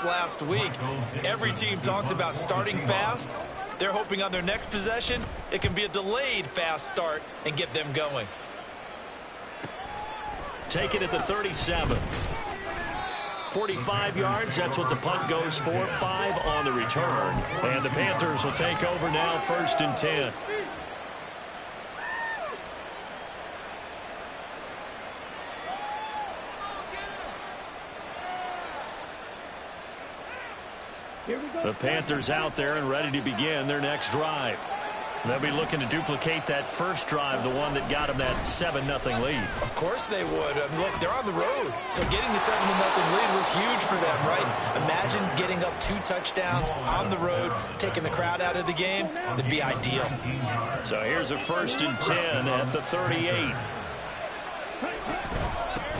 discussed last week. Every team talks about starting fast. They're hoping on their next possession, it can be a delayed fast start and get them going. Take it at the 37. 45 yards, that's what the punt goes for. 5 on the return. And the Panthers will take over now, 1st and 10. The Panthers out there and ready to begin their next drive. They'll be looking to duplicate that first drive, the one that got them that 7-0 lead. Of course they would. Look, they're on the road, so getting the 7-0 lead was huge for them, right? Imagine getting up 2 touchdowns on the road, taking the crowd out of the game. That'd be ideal. So here's a 1st and 10 at the 38.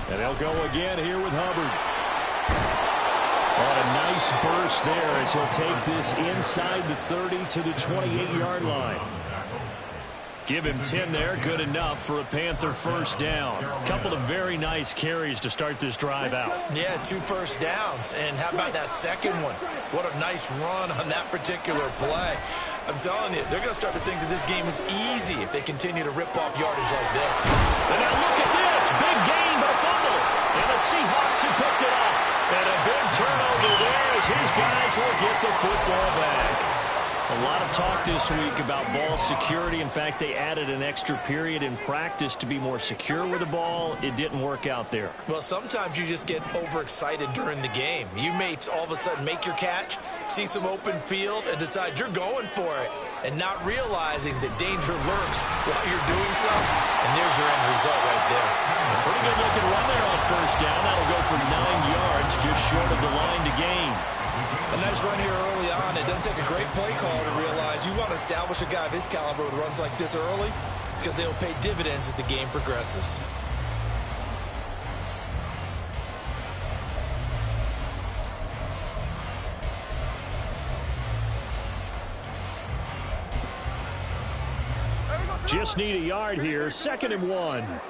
And they'll go again here with Hubbard. Oh, a nice burst there as he'll take this inside the 30 to the 28-yard line. Give him 10 there. Good enough for a Panther first down. Couple of very nice carries to start this drive out. Yeah, 2 first downs. And how about that second one? What a nice run on that particular play. I'm telling you, they're going to start to think that this game is easy if they continue to rip off yardage like this. And now look at this. Big gain, but a fumble. And the Seahawks have picked it up. And a big turnover there as his guys will get the football back. A lot of talk this week about ball security. In fact, they added an extra period in practice to be more secure with the ball. It didn't work out there. Well, sometimes you just get overexcited during the game. You may all of a sudden make your catch, see some open field, and decide you're going for it, and not realizing that danger lurks while you're doing so. And there's your end result right there. A pretty good looking run there on first down. That'll go for 9 yards, just short of the line to gain. A nice run here early on. It doesn't take a great play caller to realize you want to establish a guy of his caliber with runs like this early, because they'll pay dividends as the game progresses. Just need a yard here. 2nd and 1.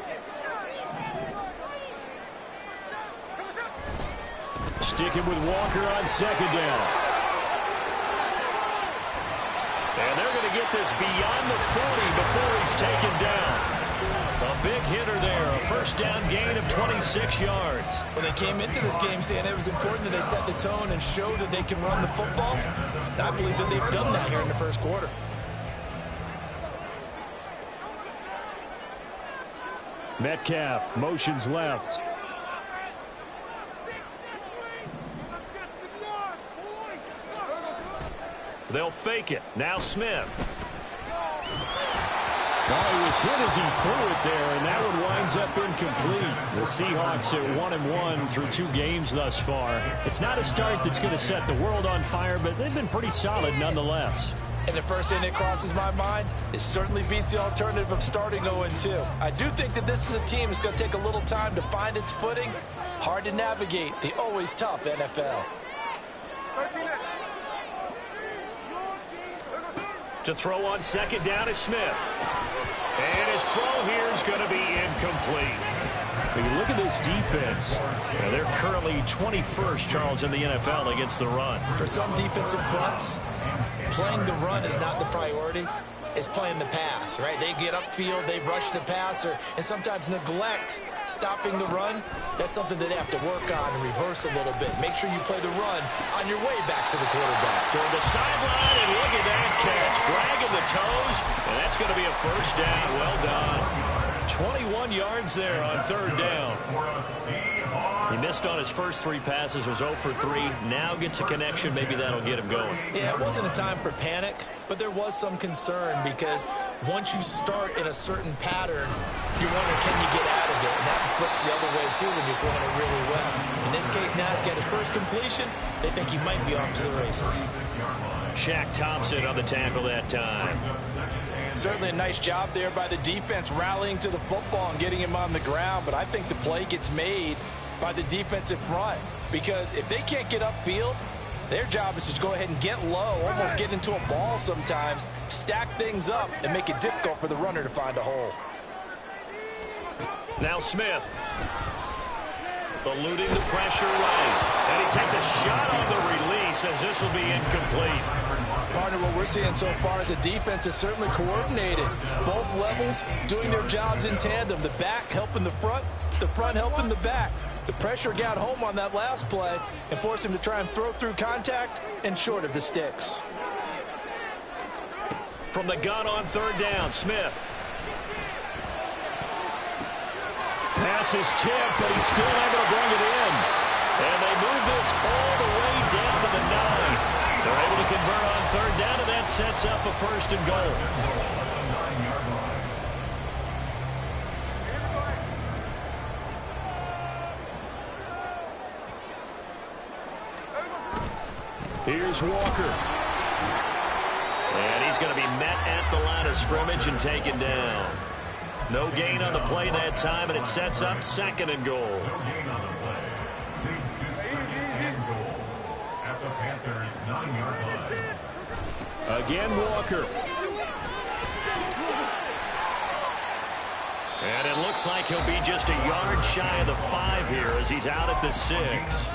Sticking with Walker on 2nd down. And they're going to get this beyond the 40 before he's taken down. A big hitter there. A first down gain of 26 yards. When they came into this game saying it was important that they set the tone and show that they can run the football, and I believe that they've done that here in the first quarter. Metcalf motions left. They'll fake it. Now Smith. Well, he was hit as he threw it there, and that one winds up incomplete. The Seahawks at 1-1 through 2 games thus far. It's not a start that's going to set the world on fire, but they've been pretty solid nonetheless. And the first thing that crosses my mind, it certainly beats the alternative of starting 0-2. I do think that this is a team that's going to take a little time to find its footing. Hard to navigate the always tough NFL. To throw on 2nd down is Smith. And his throw here is going to be incomplete. When you look at this defense, they're currently 21st, Charles, in the NFL against the run. For some defensive fronts, playing the run is not the priority. It's playing the pass, right? They get upfield, they rush the passer, and sometimes neglect stopping the run. That's something that they have to work on and reverse a little bit. Make sure you play the run on your way back to the quarterback. Toward the sideline, and look at that catch. Dragging the toes, and that's going to be a first down. Well done. 21 yards there on 3rd down. He missed on his first 3 passes, was 0 for 3. Now gets a connection. Maybe that'll get him going. Yeah, it wasn't a time for panic, but there was some concern because once you start in a certain pattern, you wonder, can you get out of it? And that flips the other way, too, when you're throwing it really well. In this case, now he's got his first completion. They think he might be off to the races. Shaq Thompson on the tackle that time. Certainly a nice job there by the defense rallying to the football and getting him on the ground, but I think the play gets made by the defensive front, because if they can't get upfield, their job is to go ahead and get low, almost get into a ball sometimes, stack things up, and make it difficult for the runner to find a hole. Now Smith. Eluding the pressure right. And he takes a shot on the says this will be incomplete. Partner, what we're seeing so far is the defense is certainly coordinated. Both levels doing their jobs in tandem. The back helping the front helping the back. The pressure got home on that last play and forced him to try and throw through contact and short of the sticks. From the gun on third down, Smith. Pass is tipped, but he's still able to bring it in. And they move this all the way down to the 9. They're able to convert on third down, and that sets up a first and goal. Here's Walker. And he's going to be met at the line of scrimmage and taken down. No gain on the play that time, and it sets up second and goal. Again, Walker. And it looks like he'll be just a yard shy of the 5 here as he's out at the 6.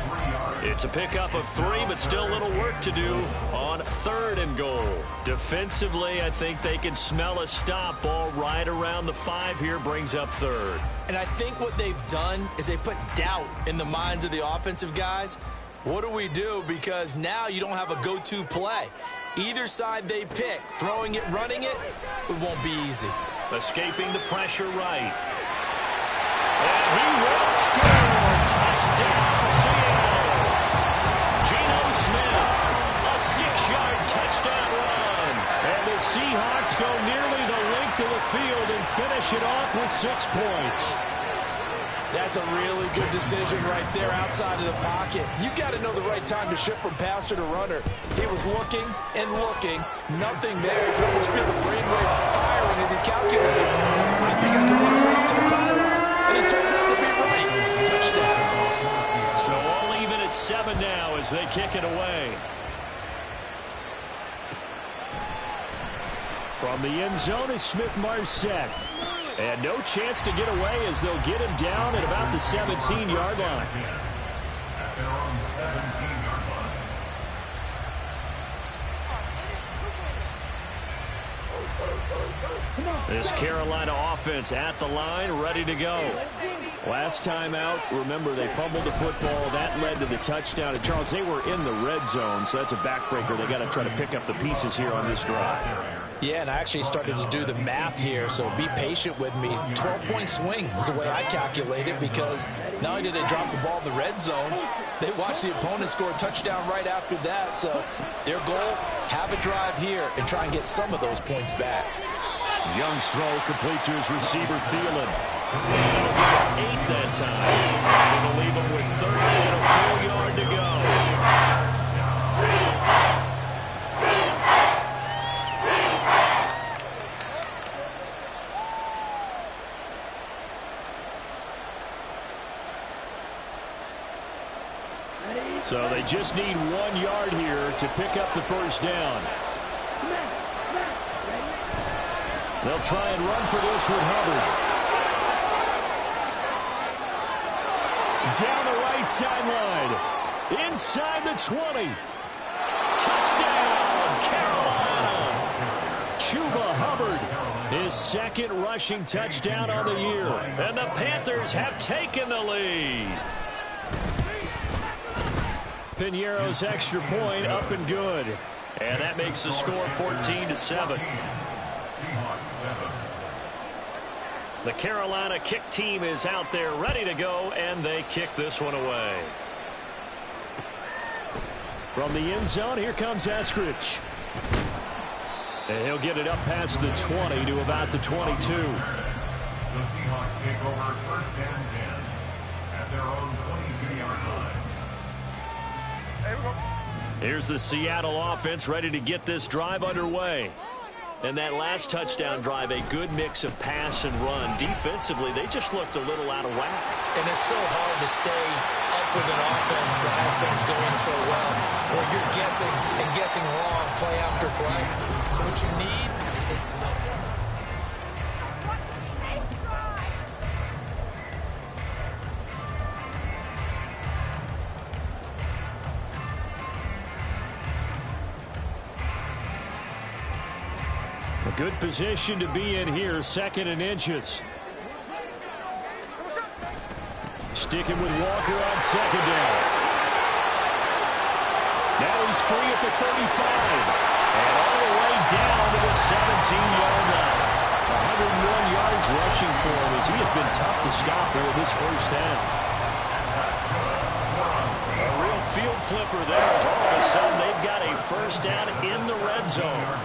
It's a pickup of 3, but still a little work to do on third and goal. Defensively, I think they can smell a stop. Ball right around the 5 here brings up third. And I think what they've done is they put doubt in the minds of the offensive guys. What do we do? Because now you don't have a go-to play. Either side they pick, throwing it, running it, it won't be easy. Escaping the pressure right. And he will score. Touchdown, Seattle. Geno Smith, a 6-yard touchdown run. And the Seahawks go nearly the length of the field and finish it off with 6 points. That's a really good decision right there outside of the pocket. You got to know the right time to shift from passer to runner. He was looking and looking. Nothing there. You can almost feel the brainwaves firing as he calculates. I think I can run a race to the pylon. And it turns out to be right. Touchdown. So all even at 7 now as they kick it away. From the end zone is Smith-Marsette. And no chance to get away as they'll get him down at about the 17-yard line. At their own 17-yard line. This Carolina offense at the line, ready to go. Last time out, remember, they fumbled the football. That led to the touchdown. And, Charles, they were in the red zone, so that's a backbreaker. They got to try to pick up the pieces here on this drive. Yeah, and I actually started to do the math here, so be patient with me. 12-point swing is the way I calculate it, because not only did they drop the ball in the red zone, they watched the opponent score a touchdown right after that. So their goal, have a drive here and try and get some of those points back. Young's throw complete to his receiver, Thielen. And it'll be 8 that time. And it'll leave him with 30 and a full yard to go. So they just need 1 yard here to pick up the first down. They'll try and run for this with Hubbard. Down the right sideline. Inside the 20. Touchdown, Carolina. Chuba Hubbard, his second rushing touchdown on the year. And the Panthers have taken the lead. Piñeiro's extra point up and good. And that makes the score 14-7. The Carolina kick team is out there ready to go, and they kick this one away. From the end zone, here comes Eskridge. And he'll get it up past the 20 to about the 22. The Seahawks take over first and 10 at their own 22-yard line. Here's the Seattle offense ready to get this drive underway. And that last touchdown drive, a good mix of pass and run. Defensively, they just looked a little out of whack. And it's so hard to stay up with an offense that has things going so well, where you're guessing and guessing wrong play after play. So what you need is someone. good position to be in here, 2nd and inches. Sticking with Walker on 2nd down. Now he's free at the 35. And all the way down to the 17-yard line. 101 yards rushing for him as he has been tough to stop here this first half. A real field flipper there as all of a sudden they've got a first down in the red zone.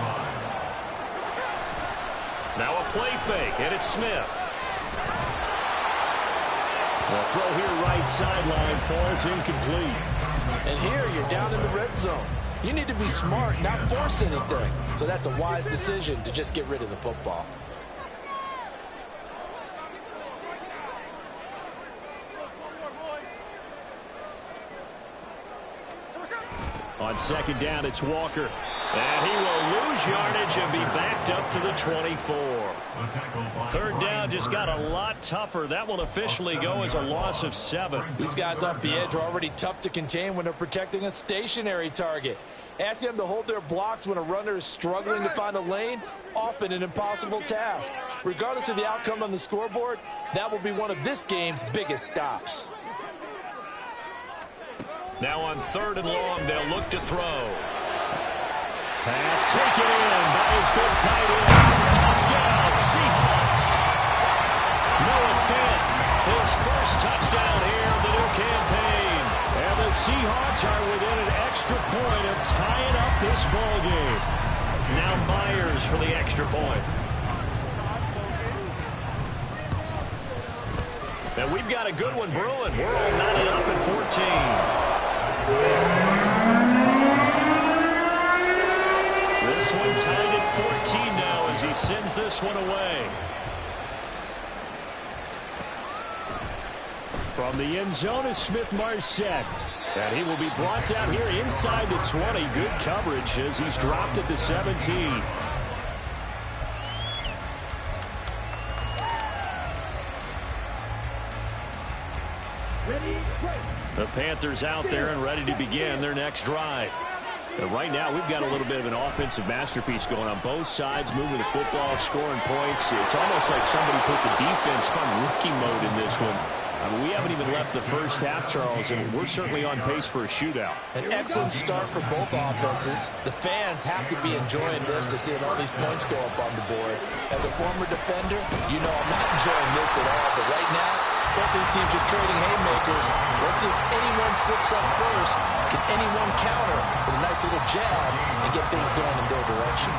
Now a play fake, and it's Smith. The throw here right sideline falls incomplete. And here you're down in the red zone. You need to be smart, not force anything. So that's a wise decision to just get rid of the football. On 2nd down, it's Walker. And he will lose yardage and be backed up to the 24. 3rd down just got a lot tougher. That will officially go as a loss of 7. These guys off the edge are already tough to contain when they're protecting a stationary target. Asking them to hold their blocks when a runner is struggling to find a lane, often an impossible task. Regardless of the outcome on the scoreboard, that will be one of this game's biggest stops. Now on 3rd and long, they'll look to throw. Pass taken in by his big tight end. Touchdown, Seahawks. Noah Fant, his first touchdown here in the new campaign. And the Seahawks are within an extra point of tying up this ball game. Now Myers for the extra point. And we've got a good one brewing. We're all knotted up at 14. This one tied at 14 now as he sends this one away. From the end zone is Smith-Marsette. And he will be brought down here inside the 20. Good coverage as he's dropped at the 17. The Panthers out there and ready to begin their next drive. And right now, we've got a little bit of an offensive masterpiece going on both sides, moving the football, scoring points. It's almost like somebody put the defense on rookie mode in this one. I mean, we haven't even left the first half, Charles, and we're certainly on pace for a shootout. An excellent start for both offenses. The fans have to be enjoying this to see all these points go up on the board. As a former defender, you know I'm not enjoying this at all, but right now, both these teams just trading haymakers. Let's see if anyone slips up first. Can anyone counter with a nice little jab and get things going in their direction?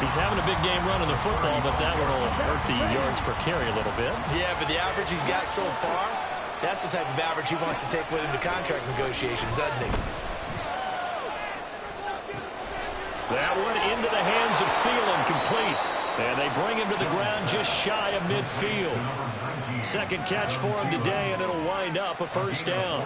He's having a big game running the football, but that one will hurt the yards per carry a little bit. Yeah, but the average he's got so far, that's the type of average he wants to take with him to contract negotiations, doesn't he? That one into the hands of Thielen, complete. And they bring him to the ground just shy of midfield. Second catch for him today, and it'll wind up a first down.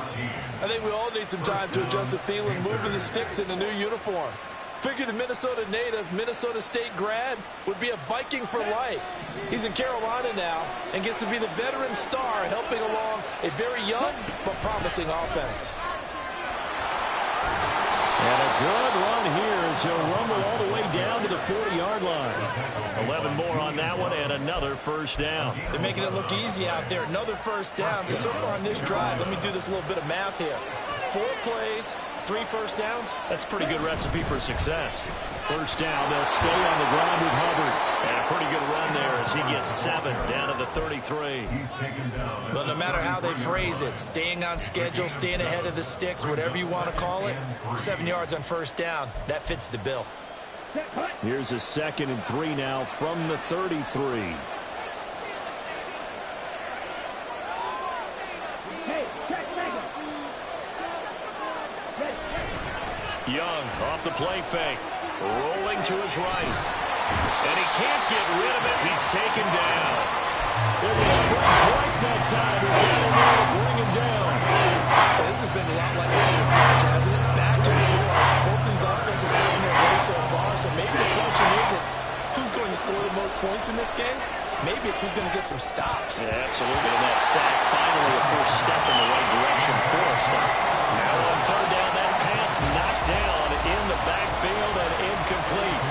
I think we all need some time to adjust to Thielen moving the sticks in a new uniform. Figure the Minnesota native, Minnesota State grad would be a Viking for life. He's in Carolina now and gets to be the veteran star helping along a very young but promising offense. And a good run here as he'll rumble all the way down to the 40-yard line. 11 more on that one and another first down. They're making it look easy out there. Another first down. So far on this drive, let me do this little bit of math here. 4 plays, 3 first downs. That's a pretty good recipe for success. First down, they'll stay on the ground with Hubbard. And a pretty good run there as he gets 7 down to the 33. But no matter how they phrase it, staying on schedule, staying ahead of the sticks, whatever you want to call it, 7 yards on first down, that fits the bill. Here's a 2nd and 3 now from the 33. Young off the play fake, rolling to his right. And he can't get rid of it. He's taken down. It was Frank White that time who got in there to bring him down. So this has been a lot like a tennis match, hasn't it? Back and forth. Both these offenses having their way so far. So maybe the question isn't who's going to score the most points in this game. Maybe it's who's going to get some stops. Yeah, absolutely. And that sack, finally a first step in the right direction for a stop. Now on third down, that pass knocked down in the backfield and incomplete.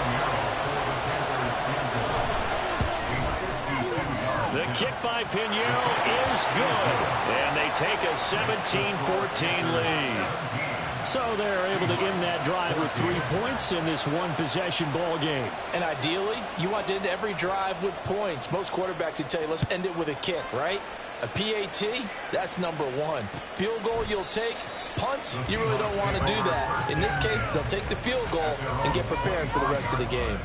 kick by Pinheiro is good. And they take a 17-14 lead. So they're able to end that drive with 3 points in this one-possession ball game. And ideally, you want to end every drive with points. Most quarterbacks would tell you, let's end it with a kick, right? A PAT, that's number one. Field goal you'll take. Punts, you really don't want to do that. In this case, they'll take the field goal and get prepared for the rest of the game.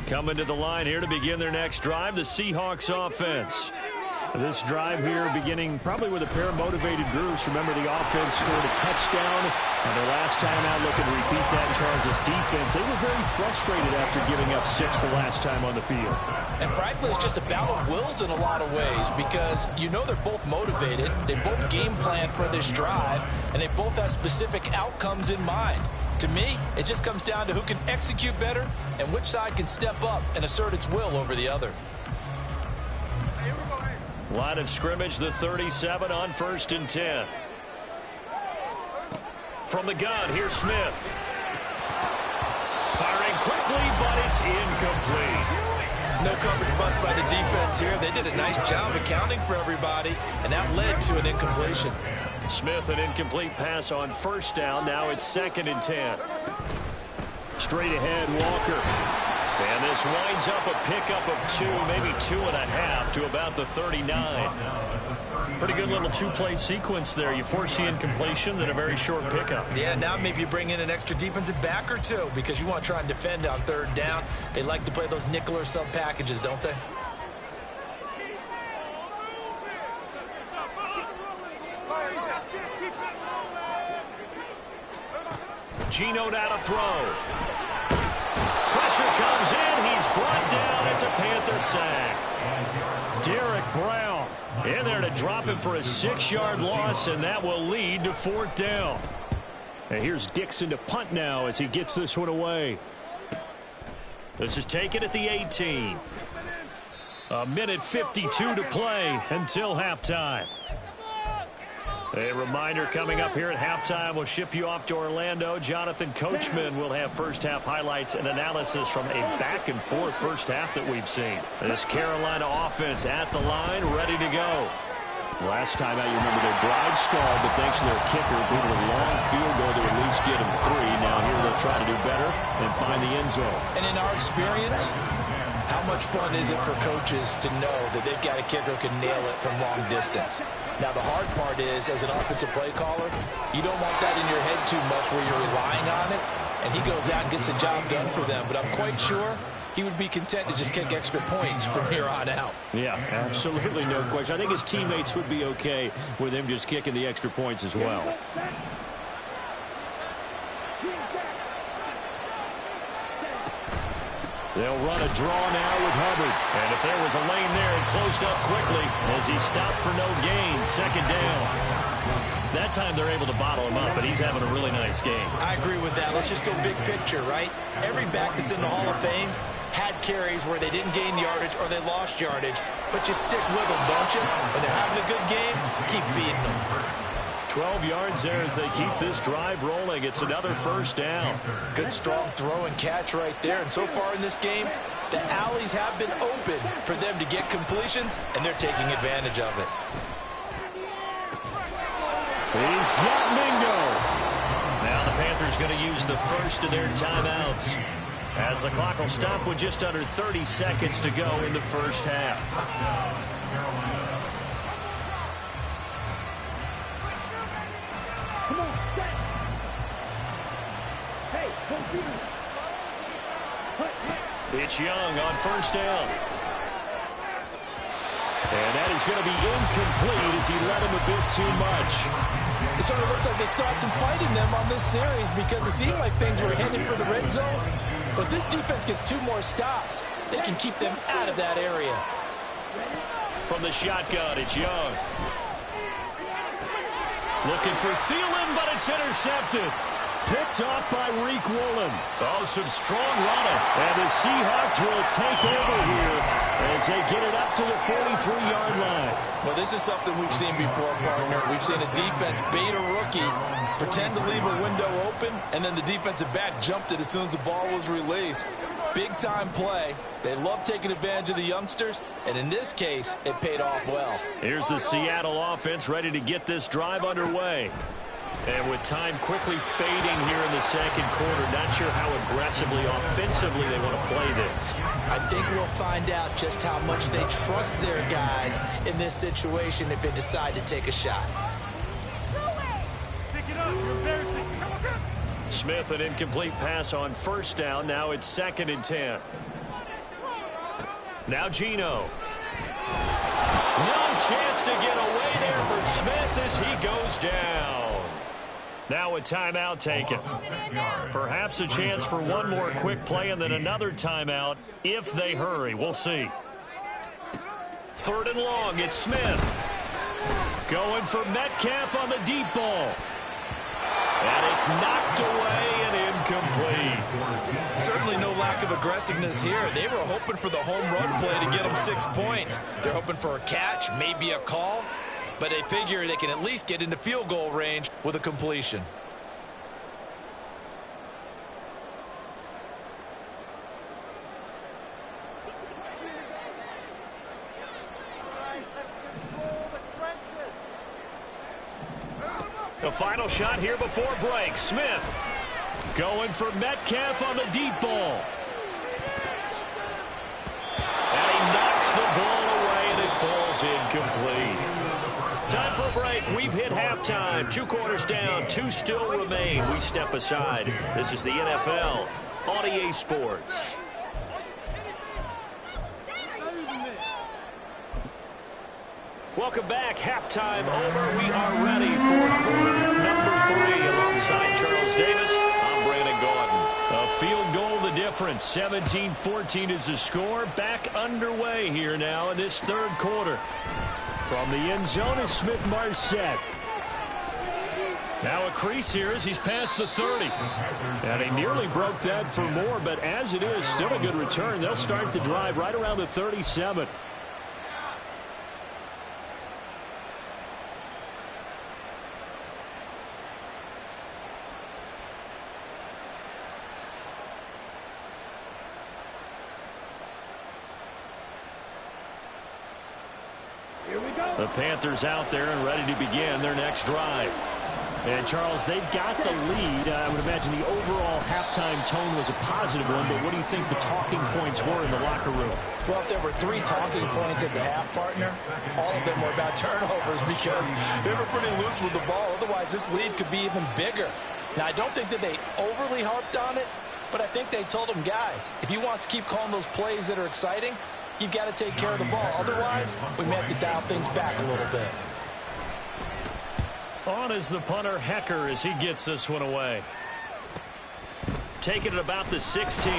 Coming to the line here to begin their next drive, the Seahawks offense. This drive here beginning probably with a pair of motivated groups. Remember, the offense scored a touchdown, and their last time out looking to repeat that in Charles' defense. They were very frustrated after giving up 6 the last time on the field. And frankly, it's just a battle of wills in a lot of ways because you know they're both motivated. They both game plan for this drive, and they both have specific outcomes in mind. To me, it just comes down to who can execute better and which side can step up and assert its will over the other. Line of scrimmage, the 37 on 1st and 10. From the gun, here's Smith. Firing quickly, but it's incomplete. No coverage bust by the defense here. They did a nice job accounting for everybody, and that led to an incompletion. Smith, an incomplete pass on 1st down. Now it's 2nd and 10. Straight ahead, Walker. And this winds up a pickup of 2, maybe 2.5 to about the 39. Pretty good little 2-play sequence there. You force the incompletion, then a very short pickup. Yeah, now maybe you bring in an extra defensive back or two because you want to try and defend on 3rd down. They like to play those nickel or sub packages, don't they? Geno now to throw. Pressure comes in. He's brought down. It's a Panther sack. Derek Brown in there to drop him for a 6-yard loss, and that will lead to 4th down. And here's Dixon to punt now as he gets this one away. This is taken at the 18. A minute 52 to play until halftime. A reminder coming up here at halftime, we'll ship you off to Orlando. Jonathan Coachman will have first-half highlights and analysis from a back-and-forth first half that we've seen. This Carolina offense at the line, ready to go. Last time out, you remember their drive stalled, but thanks to their kicker, being a long field goal to at least get them 3. Now here they'll try to do better and find the end zone. And in our experience, how much fun is it for coaches to know that they've got a kicker who can nail it from long distance? Now, the hard part is, as an offensive play caller, you don't want that in your head too much where you're relying on it, and he goes out and gets the job done for them. But I'm quite sure he would be content to just kick extra points from here on out. Yeah, absolutely no question. I think his teammates would be okay with him just kicking the extra points as well. They'll run a draw now with Hubbard. And if there was a lane there, it closed up quickly as he stopped for no gain. 2nd down. That time they're able to bottle him up, but he's having a really nice game. I agree with that. Let's just go big picture, right? Every back that's in the Hall of Fame had carries where they didn't gain yardage or they lost yardage, but you stick with them, don't you? When they're having a good game, keep feeding them. 12 yards there as they keep this drive rolling. It's another 1st down. Good, strong throw and catch right there. And so far in this game, the alleys have been open for them to get completions, and they're taking advantage of it. He's got Mingo. Now the Panthers going to use the first of their timeouts as the clock will stop with just under 30 seconds to go in the first half. It's Young on 1st down. And that is going to be incomplete as he let him a bit too much. It sort of looks like they still have some fight in them on this series because it seemed like things were headed for the red zone. But this defense gets 2 more stops. They can keep them out of that area. From the shotgun, it's Young. Looking for Thielen, but it's intercepted. picked off by Riq Woolen. Oh, some strong running. And the Seahawks will take over here as they get it up to the 43-yard line. Well, this is something we've seen before, partner. We've seen a defense bait a rookie, pretend to leave a window open, and then the defensive back jumped it as soon as the ball was released. Big-time play. They love taking advantage of the youngsters, and in this case, it paid off well. Here's the Seattle offense ready to get this drive underway. And with time quickly fading here in the second quarter, not sure how aggressively, offensively they want to play this. I think we'll find out just how much they trust their guys in this situation if they decide to take a shot. Pick it up. You're embarrassing. Come on, come. Smith, an incomplete pass on first down. Now it's 2nd and 10. Now Geno. No chance to get away there for Smith as he goes down. Now a timeout taken. Perhaps a chance for one more quick play and then another timeout if they hurry. We'll see. 3rd and long. It's Smith. Going for Metcalf on the deep ball. And it's knocked away and incomplete. Certainly no lack of aggressiveness here. They were hoping for the home run play to get them 6 points. They're hoping for a catch, maybe a call, but they figure they can at least get into field goal range with a completion. The final shot here before break. Smith going for Metcalf on the deep ball. And he knocks the ball away and it falls incomplete. Time for a break. We've hit halftime. 2 quarters down. 2 still remain. We step aside. This is the NFL on EA Sports. Welcome back. Halftime over. We are ready for quarter number 3. Alongside Charles Davis, I'm Brandon Gaudin. A field goal the difference. 17-14 is the score. Back underway here now in this 3rd quarter. From the end zone is Smith-Marsette. Now a crease here as he's past the 30. And he nearly broke that for more, but as it is, still a good return. They'll start the drive right around the 37. The Panthers out there and ready to begin their next drive. And, Charles, they've got the lead. I would imagine the overall halftime tone was a positive one, but what do you think the talking points were in the locker room? Well, if there were 3 talking points at the half, partner, all of them were about turnovers because they were pretty loose with the ball. Otherwise, this lead could be even bigger. Now, I don't think that they overly harped on it, but I think they told them, guys, if you want to keep calling those plays that are exciting, you've got to take care of the ball. Otherwise, we may have to dial things back a little bit. On is the punter, Hecker, as he gets this one away. Taking it about the 16.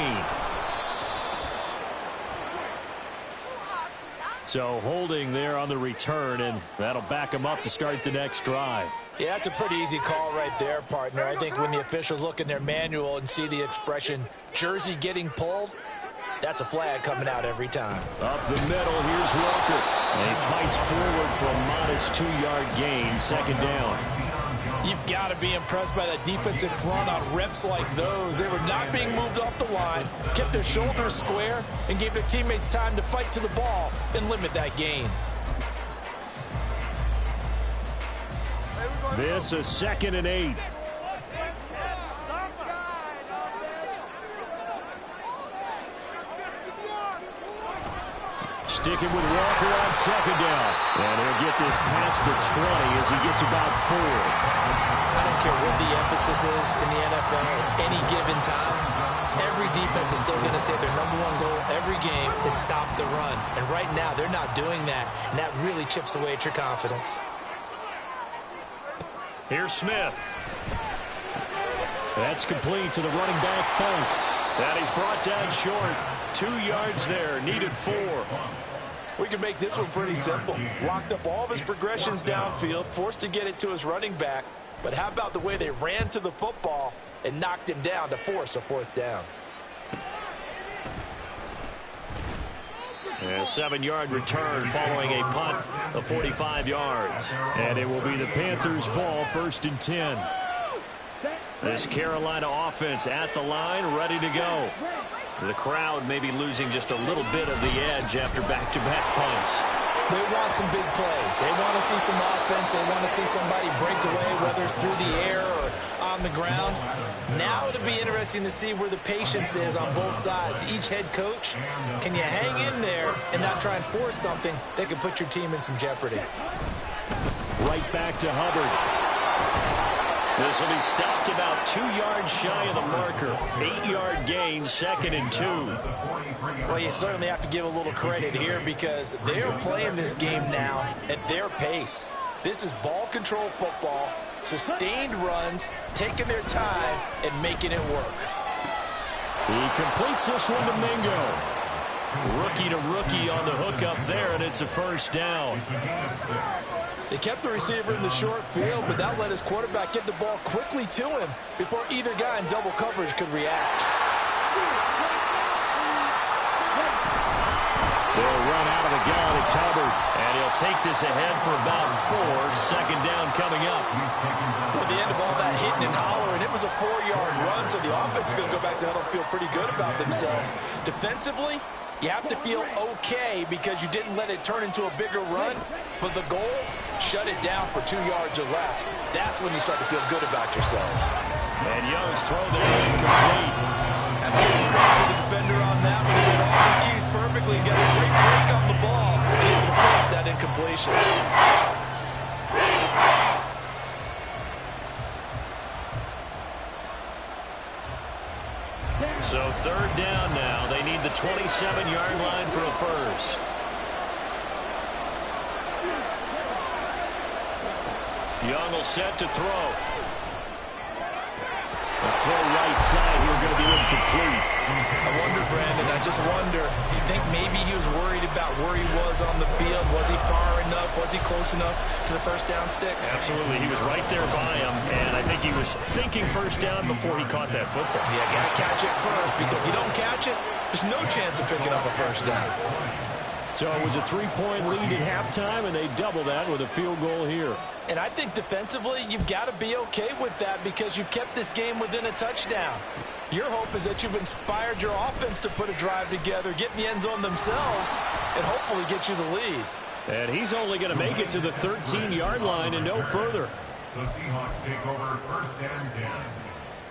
So holding there on the return, and that'll back him up to start the next drive. Yeah, that's a pretty easy call right there, partner. I think when the officials look in their manual and see the expression, jersey getting pulled, that's a flag coming out every time. Up the middle, here's Walker. And he fights forward for a modest 2-yard gain, 2nd down. You've got to be impressed by that defensive front on reps like those. They were not being moved off the line, kept their shoulders square, and gave their teammates time to fight to the ball and limit that gain. This is 2nd and 8. Sticking with Walker on 2nd down. And he'll get this past the 20 as he gets about 4. I don't care what the emphasis is in the NFL at any given time. Every defense is still going to say their #1 goal every game is stop the run. And right now, they're not doing that. And that really chips away at your confidence. Here's Smith. That's complete to the running back, Funk. That is brought down short. 2 yards there, needed 4. We can make this one pretty simple. Locked up all of his progressions downfield, forced to get it to his running back. But how about the way they ran to the football and knocked him down to force a 4th down. A 7-yard return following a punt of 45 yards. And it will be the Panthers' ball, 1st and 10. This Carolina offense at the line, ready to go. The crowd may be losing just a little bit of the edge after back-to-back punts. They want some big plays. They want to see some offense. They want to see somebody break away, whether it's through the air or on the ground. Now it'll be interesting to see where the patience is on both sides. Each head coach, can you hang in there and not try and force something that could put your team in some jeopardy? Right back to Hubbard. This will be stopped about 2 yards shy of the marker. 8-yard gain, 2nd and 2. Well, you certainly have to give a little credit here because they're playing this game now at their pace. This is ball control football, sustained runs, taking their time and making it work. He completes this one to Mingo. Rookie to rookie on the hook up there, and it's a 1st down. They kept the receiver in the short field, but that let his quarterback get the ball quickly to him before either guy in double coverage could react. They'll run out of the gun. It's Hubbard, and he'll take this ahead for about 4. 2nd down coming up. At the end of all that hitting and hollering, it was a 4-yard run, so the offense is going to go back to huddle and feel pretty good about themselves. Defensively, you have to feel okay because you didn't let it turn into a bigger run, but the goal, shut it down for 2 yards or less. That's when you start to feel good about yourselves. And Young's throw there incomplete. And give some credit to the defender on that one. He did all his keys perfectly and got a great break on the ball and able to force that incompletion. So 3rd down now. They need the 27-yard line for a 1st. Young will set to throw. The throw right side here going to be incomplete. I wonder, Brandon, I just wonder, you think maybe he was worried about where he was on the field? Was he far enough? Was he close enough to the 1st down sticks? Absolutely. He was right there by him, and I think he was thinking 1st down before he caught that football. Yeah, got to catch it first, because if you don't catch it, there's no chance of picking up a 1st down. So it was a 3-point lead at halftime, and they double that with a field goal here. And I think defensively, you've got to be okay with that because you've kept this game within a touchdown. Your hope is that you've inspired your offense to put a drive together, get in the end zone themselves, and hopefully get you the lead. And he's only going to make it to the 13-yard line and no further. The Seahawks take over 1st and 10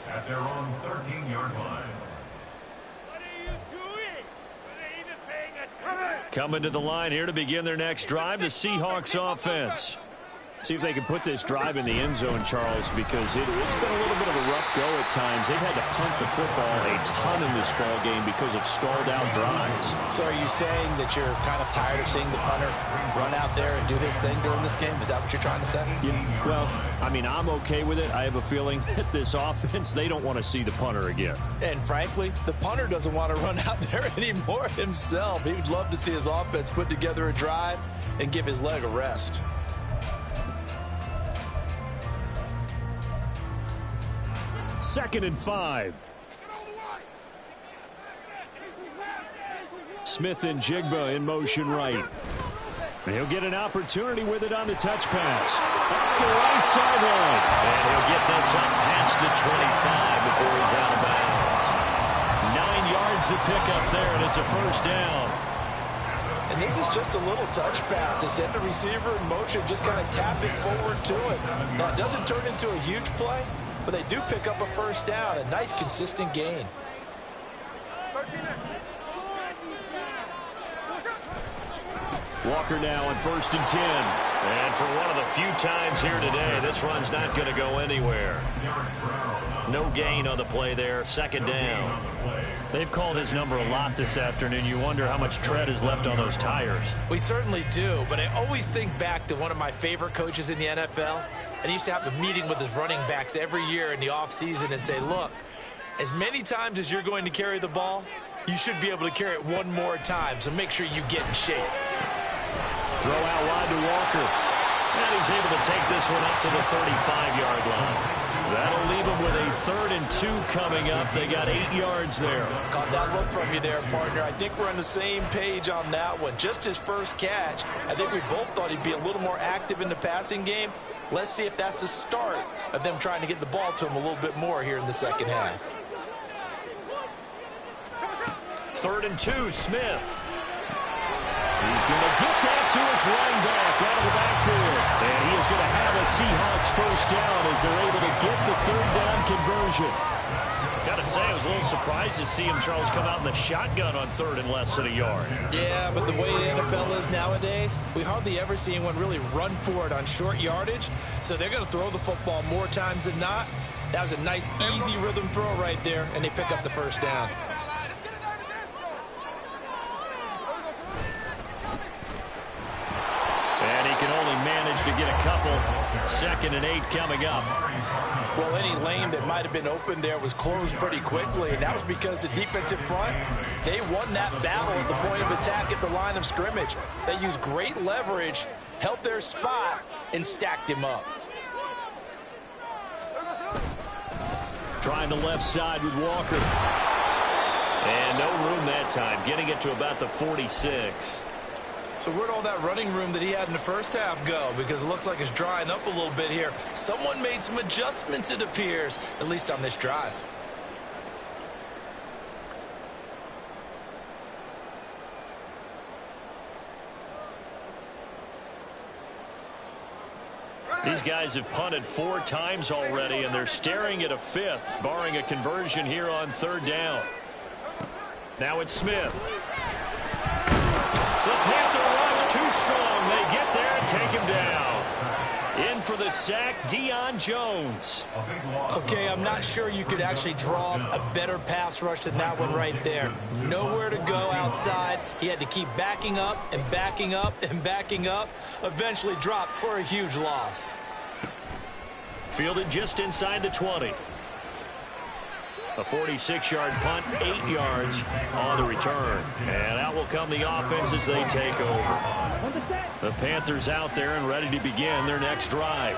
at their own 13-yard line. What are you doing? Were they even paying attention? Coming to the line here to begin their next drive, the Seahawks offense. See if they can put this drive in the end zone, Charles, because it's been a little bit of a rough go at times. They've had to punt the football a ton in this ball game because of stalled-out drives. So are you saying that you're kind of tired of seeing the punter run out there and do his thing during this game? Is that what you're trying to say? Yeah, well, I mean, I'm okay with it. I have a feeling that this offense, they don't want to see the punter again. And frankly, the punter doesn't want to run out there anymore himself. He would love to see his offense put together a drive and give his leg a rest. Second and 5. Smith and Jigba in motion right. And he'll get an opportunity with it on the touch pass. Up the right sideline. And he'll get this up past the 25 before he's out of bounds. 9 yards to pick up there, and it's a 1st down. And this is just a little touch pass. They send the receiver in motion, just kind of tap it forward to it. Now, it doesn't turn into a huge play, but they do pick up a 1st down. A nice, consistent gain. Walker now on 1st and 10. And for one of the few times here today, this run's not going to go anywhere. No gain on the play there. 2nd down. They've called his number a lot this afternoon. You wonder how much tread is left on those tires. We certainly do, but I always think back to one of my favorite coaches in the NFL. And he used to have a meeting with his running backs every year in the offseason and say, look, as many times as you're going to carry the ball, you should be able to carry it one more time, so make sure you get in shape. Throw out wide to Walker. And he's able to take this one up to the 35-yard line. That'll leave them with a 3rd and 2 coming up. They got 8 yards there. Caught that look from you there, partner. I think we're on the same page on that one. Just his first catch. I think we both thought he'd be a little more active in the passing game. Let's see if that's the start of them trying to get the ball to him a little bit more here in the second half. 3rd and 2, Smith. He's going to get that to his running back out of the backfield. And he is going to have a Seahawks first down as they're able to get the 3rd down conversion. Got to say, I was a little surprised to see him, Charles, come out in the shotgun on 3rd and less than a yard. Yeah, but the way the NFL is nowadays, we hardly ever see anyone really run for it on short yardage. So they're going to throw the football more times than not. That was a nice, easy rhythm throw right there, and they pick up the first down. And he can only manage to get a couple. 2nd and 8 coming up. Well, any lane that might have been open there was closed pretty quickly, and that was because the defensive front, they won that battle at the point of attack at the line of scrimmage. They used great leverage, held their spot, and stacked him up. Trying the left side with Walker. And no room that time, getting it to about the 46. So where'd all that running room that he had in the first half go? Because it looks like it's drying up a little bit here. Someone made some adjustments, it appears, at least on this drive. These guys have punted 4 times already, and they're staring at a 5th, barring a conversion here on 3rd down. Now it's Smith. The Panther rush too strong. They get there and take him down. In for the sack, Deion Jones. Okay, I'm not sure you could actually draw a better pass rush than that one right there. Nowhere to go outside. He had to keep backing up and backing up and backing up. Eventually dropped for a huge loss. Fielded just inside the 20. A 46-yard punt, 8 yards on the return. And out will come the offense as they take over. The Panthers out there and ready to begin their next drive.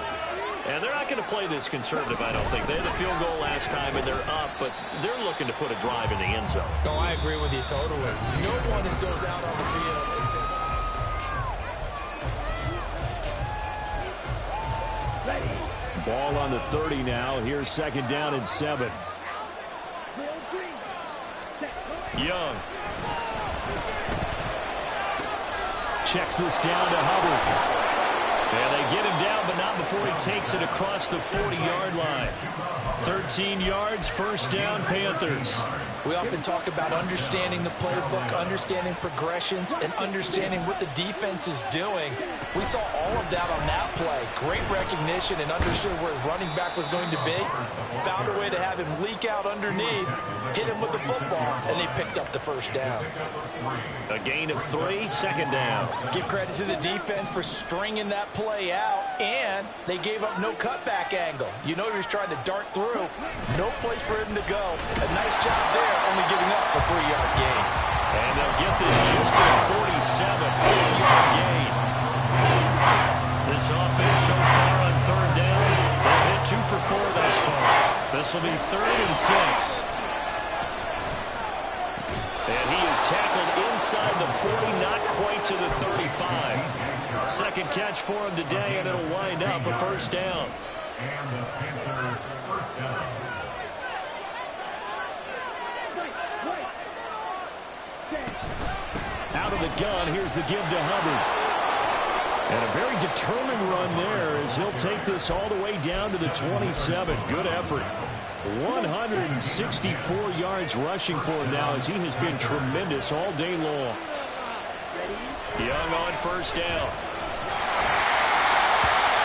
And they're not going to play this conservative, I don't think. They had the field goal last time, and they're up, but they're looking to put a drive in the end zone. Oh, I agree with you totally. No one goes out on the field and says... Ball on the 30 now. Here's 2nd down and 7. Young. Checks this down to Hubbard. And they get him down, but not before he takes it across the 40-yard line. 13 yards, first down, Panthers. We often talk about understanding the playbook, understanding progressions, and understanding what the defense is doing. We saw all of that on that play. Great recognition and understood where his running back was going to be. Found a way to have him leak out underneath, hit him with the football, and they picked up the first down. A gain of 3, 2nd down. Give credit to the defense for stringing that play out, and they gave up no cutback angle. You know he was trying to dart through. No place for him to go. A nice job there, only giving up a 3-yard gain. And they'll get this just to the 47, 1-yard gain. This offense so far on 3rd down, they've hit 2 for 4 thus far. This will be 3rd and 6. And he is tackled inside the 40, not quite to the 35. Second catch for him today, and it'll wind up a first down. And the Panthers first down. Out of the gun, here's the give to Hubbard. And a very determined run there as he'll take this all the way down to the 27. Good effort. 164 yards rushing for him now as he has been tremendous all day long. Young on first down.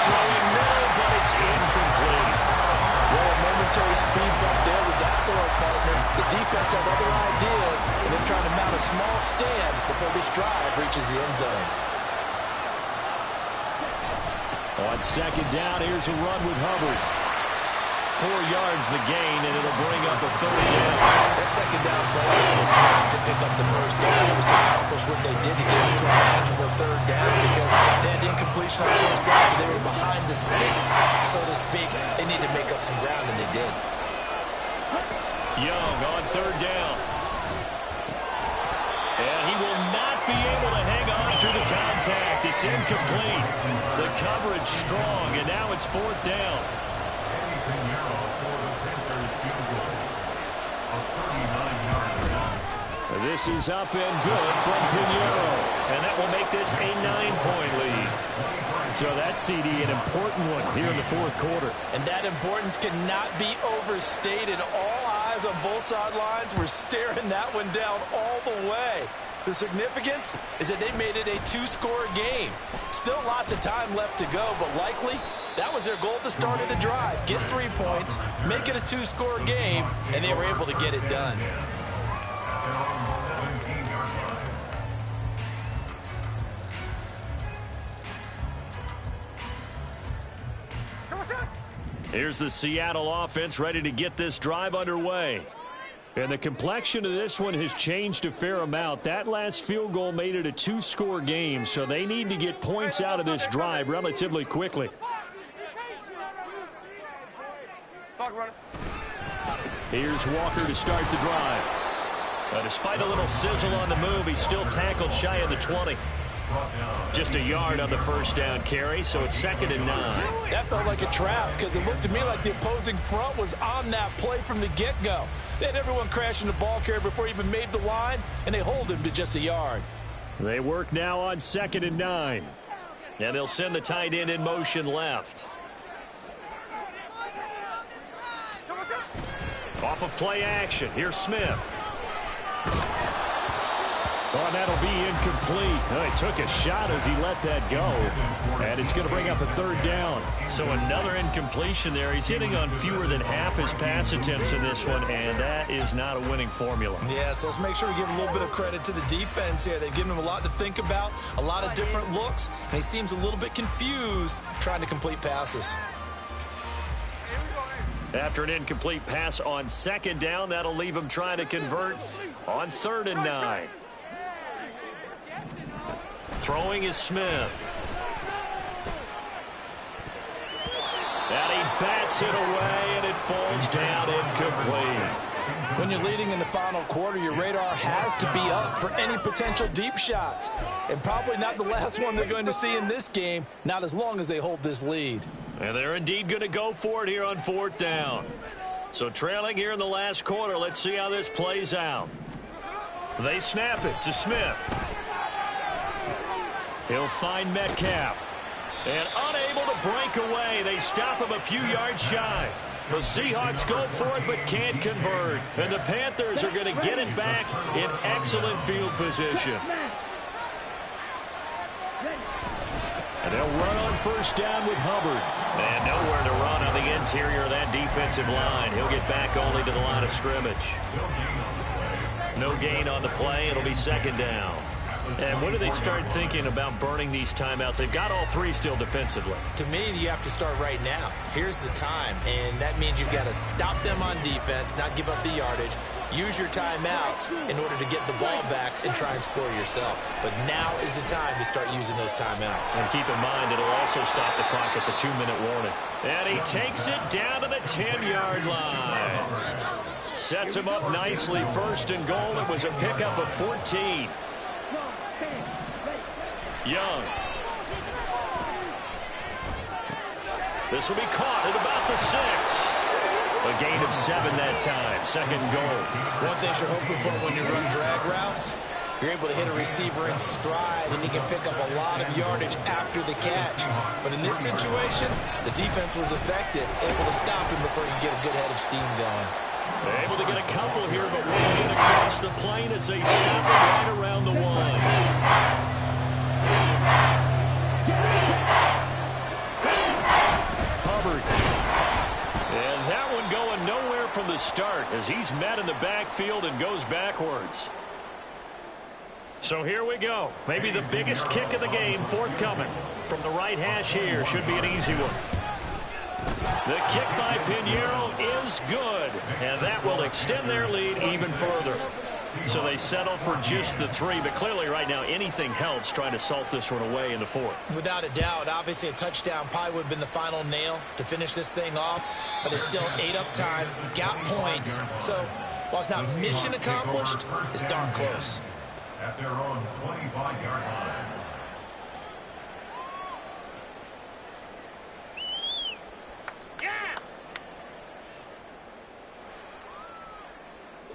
Throwing no, but it's incomplete. Well, a momentary speed bump there with that throw, partner. The defense had other ideas, and they're trying to mount a small stand before this drive reaches the end zone. On 2nd down, here's a run with Hubbard. 4 yards the gain, and it'll bring up a 3rd down. That 2nd down play was not to pick up the first down. It was to accomplish what they did to get into a manageable third down because they had incompletion on first down, so they were behind the sticks, so to speak. They needed to make up some ground, and they did. Young on third down. And he will not be able to hang on through the contact. It's incomplete. The coverage strong, and now it's fourth down. This is up and good from Pinheiro. And that will make this a 9-point lead. So that CD, an important one here in the fourth quarter. And that importance cannot be overstated. All eyes on both sidelines were staring that one down all the way. The significance is that they made it a 2-score game. Still lots of time left to go, but likely that was their goal at the start of the drive. Get 3 points, make it a 2-score game, and they were able to get it done. Here's the Seattle offense ready to get this drive underway. And the complexion of this one has changed a fair amount. That last field goal made it a 2-score game, so they need to get points out of this drive relatively quickly. Here's Walker to start the drive. Despite a little sizzle on the move, he's still tackled shy of the 20. Just a yard on the first down carry, so it's 2nd and 9. That felt like a trap because it looked to me like the opposing front was on that play from the get-go. They had everyone crashing the ball carrier before he even made the line, and they hold him to just a yard. They work now on 2nd and 9. And they'll send the tight end in motion left. Off of play action, here's Smith. Oh, that'll be incomplete. Oh, he took a shot as he let that go. And it's going to bring up a 3rd down. So another incompletion there. He's hitting on fewer than half his pass attempts in this one, and that is not a winning formula. Yeah, so let's make sure we give a little bit of credit to the defense here. They've given him a lot to think about, a lot of different looks, and he seems a little bit confused trying to complete passes. After an incomplete pass on 2nd down, that'll leave him trying to convert on 3rd and 9. Throwing is Smith. And he bats it away, and it falls down incomplete. When you're leading in the final quarter, your radar has to be up for any potential deep shots. And probably not the last one they're going to see in this game, not as long as they hold this lead. And they're indeed going to go for it here on 4th down. So trailing here in the last quarter, let's see how this plays out. They snap it to Smith. He'll find Metcalf. And unable to break away, they stop him a few yards shy. The Seahawks go for it but can't convert. And the Panthers are going to get it back in excellent field position. And they'll run on 1st down with Hubbard. And nowhere to run on the interior of that defensive line. He'll get back only to the line of scrimmage. No gain on the play. It'll be 2nd down. And when do they start thinking about burning these timeouts? They've got all 3 still defensively. To me, you have to start right now. Here's the time, and that means you've got to stop them on defense, not give up the yardage, use your timeouts in order to get the ball back and try and score yourself. But now is the time to start using those timeouts. And keep in mind, it'll also stop the clock at the 2-minute warning. And he takes it down to the 10-yard line. Sets him up nicely. 1st and goal. It was a pickup of 14. Young. This will be caught at about the 6. A gain of 7 that time. 2nd goal. One thing you're hoping for when you run drag routes, you're able to hit a receiver in stride, and he can pick up a lot of yardage after the catch. But in this situation, the defense was effective, able to stop him before you get a good head of steam going. They're able to get a couple here, but won't get across the plane as they stop it right around the 1. Hubbard. And that one going nowhere from the start as he's met in the backfield and goes backwards. So here we go. Maybe the biggest kick of the game forthcoming. From the right hash here. Should be an easy one. The kick by Pinheiro is good. And that will extend their lead even further. So they settle for just the 3, but clearly right now anything helps trying to salt this one away in the 4th. Without a doubt, obviously a touchdown probably would have been the final nail to finish this thing off, but it's still 8 up time, got points. So while it's not mission accomplished, it's darn close. At their own 25-yard line.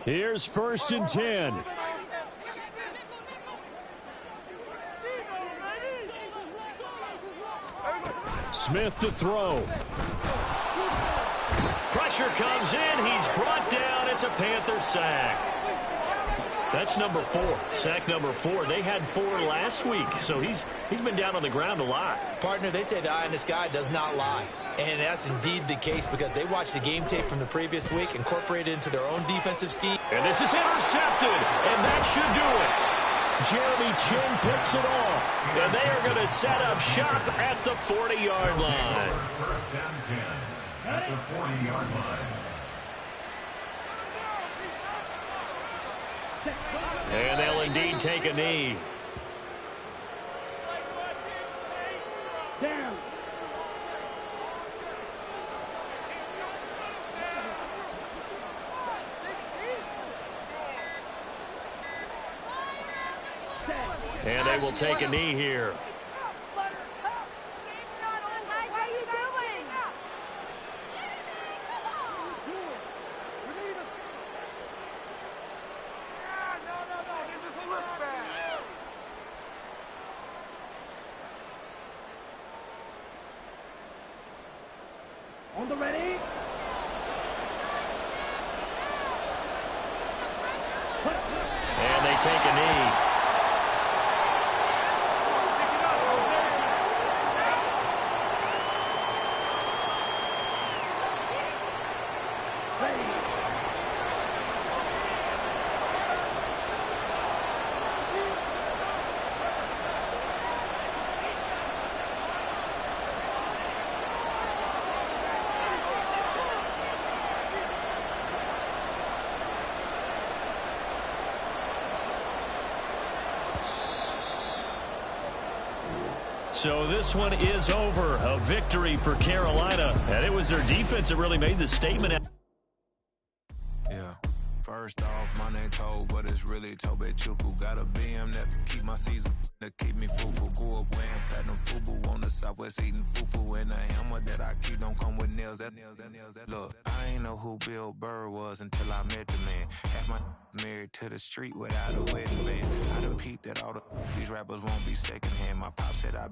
Here's 1st and 10. Smith to throw. Pressure comes in. He's brought down. It's a Panther sack. That's number 4. Sack number 4. They had 4 last week, so he's been down on the ground a lot. Partner, they say the eye in the sky does not lie. And that's indeed the case because they watched the game tape from the previous week, incorporated into their own defensive scheme. And this is intercepted, and that should do it. Jeremy Chinn picks it off, and they are going to set up shop at the 40-yard line. 1st and 10 at the 40-yard line. And they'll indeed take a knee. Down. And they will take a knee here. On the ready. And they take a knee. So this one is over. A victory for Carolina. And it was their defense that really made the statement. Yeah. First off, my name Toad, but it's really Tobe Chuku. Got a BM that keep my season, that keep me fufu. Go up wearing platinum fubu on the Southwest eating fufu. And a hammer that I keep don't come with nails. Look, I ain't know who Bill Burr was until I met the man. Half my married to the street without a wedding band. I done peeped that all these rappers won't be secondhand. My pop said I'd be